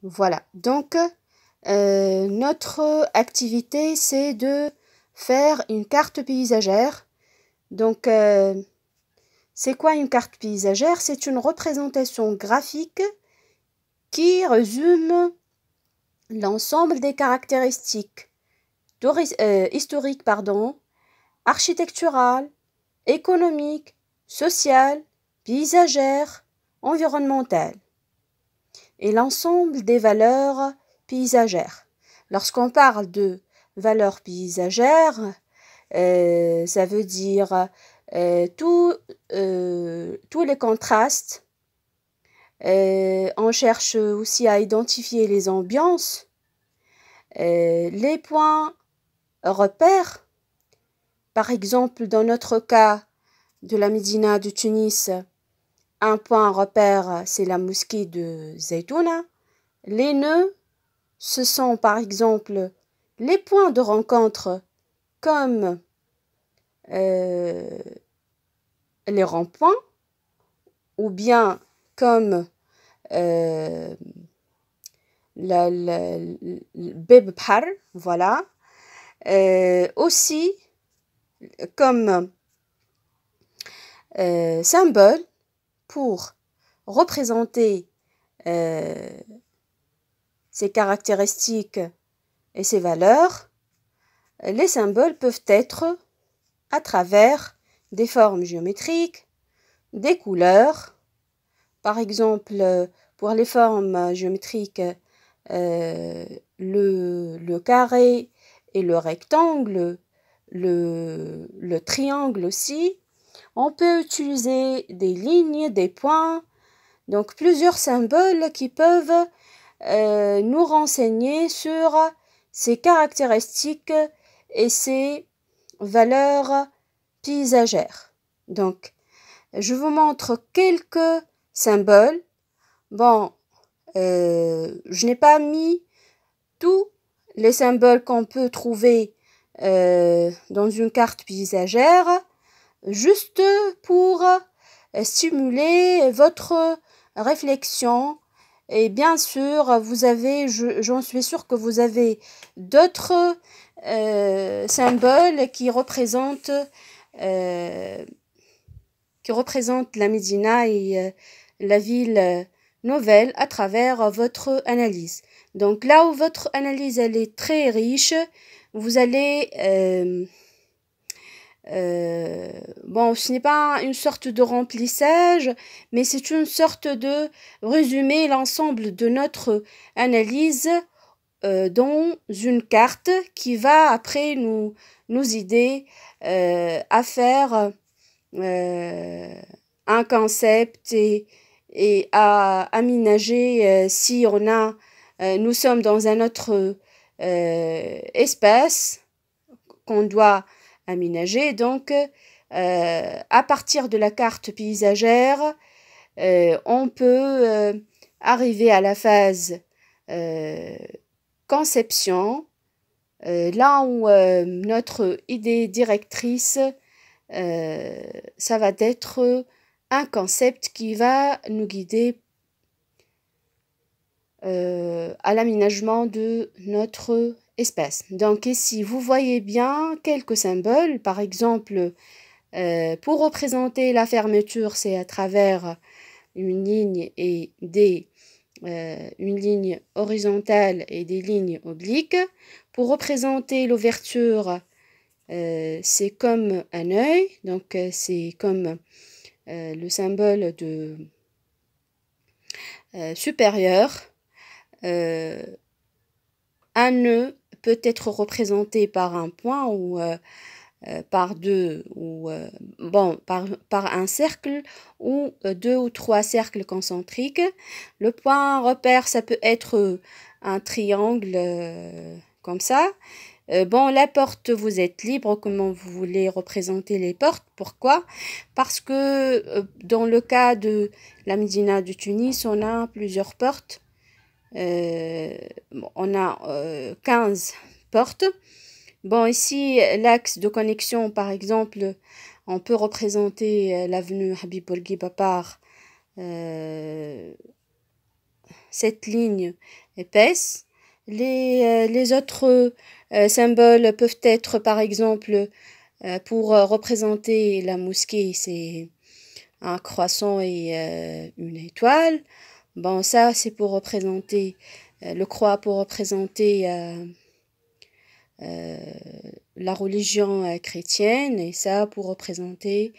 Voilà. Donc, notre activité, c'est de faire une carte paysagère. Donc, c'est quoi une carte paysagère? C'est une représentation graphique qui résume l'ensemble des caractéristiques historiques, architecturales, économiques, sociales, paysagères, environnementales et l'ensemble des valeurs paysagères. Lorsqu'on parle de valeurs paysagères, ça veut dire tous les contrastes. On cherche aussi à identifier les ambiances, les points repères. Par exemple, dans notre cas de la Médina de Tunis, un point repère, c'est la mosquée de Zaytouna. Les nœuds, ce sont par exemple les points de rencontre comme les ronds-points ou bien comme le Beb Bhar, voilà. Aussi comme symbole pour représenter ces caractéristiques et ces valeurs, les symboles peuvent être à travers des formes géométriques, des couleurs. Par exemple, pour les formes géométriques, le carré et le rectangle, le triangle aussi. On peut utiliser des lignes, des points, donc plusieurs symboles qui peuvent nous renseigner sur ces caractéristiques et ces valeurs paysagères. Donc, je vous montre quelques symboles. Bon, je n'ai pas mis tous les symboles qu'on peut trouver dans une carte paysagère, juste pour stimuler votre réflexion. Et bien sûr, vous avez, j'en suis sûre que vous avez d'autres symboles qui représentent la Médina et la ville nouvelle à travers votre analyse. Donc là où votre analyse elle est très riche, vous allez bon, ce n'est pas une sorte de remplissage, mais c'est une sorte de résumé l'ensemble de notre analyse dans une carte qui va après nous aider à faire un concept et à aménager si on a nous sommes dans un autre espace qu'on doit aménager. Donc, à partir de la carte paysagère, on peut arriver à la phase conception, là où notre idée directrice, ça va être un concept qui va nous guider à l'aménagement de notre espace. Donc ici, vous voyez bien quelques symboles. Par exemple, pour représenter la fermeture, c'est à travers une ligne et une ligne horizontale et des lignes obliques. Pour représenter l'ouverture, c'est comme un œil, donc c'est comme le symbole de supérieur. Un nœud peut être représenté par un point ou par deux ou par un cercle ou deux ou trois cercles concentriques. Le point repère, ça peut être un triangle comme ça. Bon, la porte, vous êtes libre comment vous voulez représenter les portes. Pourquoi? Parce que dans le cas de la Médina de Tunis, on a plusieurs portes. On a 15 portes. Bon, ici, l'axe de connexion, par exemple, on peut représenter l'avenue Habib Bourguiba par cette ligne épaisse. Les autres symboles peuvent être, par exemple, pour représenter la mosquée, c'est un croissant et une étoile. Bon, ça, c'est pour représenter le croix, pour représenter la religion chrétienne, et ça pour représenter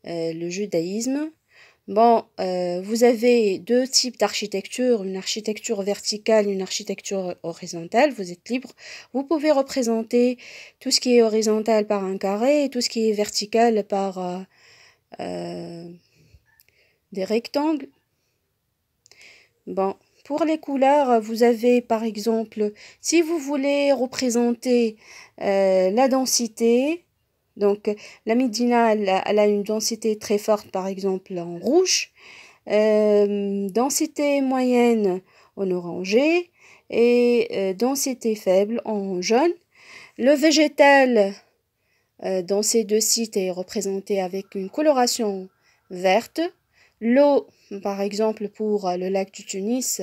le judaïsme. Bon, vous avez deux types d'architecture, une architecture verticale, une architecture horizontale. Vous êtes libre. Vous pouvez représenter tout ce qui est horizontal par un carré et tout ce qui est vertical par des rectangles. Bon, pour les couleurs, vous avez par exemple, si vous voulez représenter la densité, donc la Médina, elle a une densité très forte, par exemple en rouge, densité moyenne en orangé et densité faible en jaune. Le végétal dans ces deux sites est représenté avec une coloration verte. L'eau, par exemple, pour le lac du Tunis,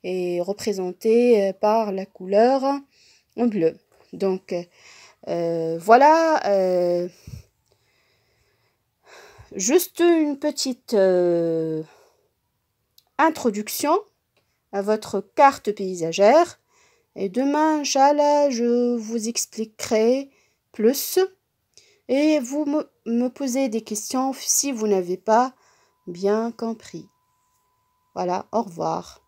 est représentée par la couleur en bleu. Donc, voilà, juste une petite introduction à votre carte paysagère. Et demain, Inch'Allah, je vous expliquerai plus. Et vous me posez des questions si vous n'avez pas bien compris. Voilà, au revoir.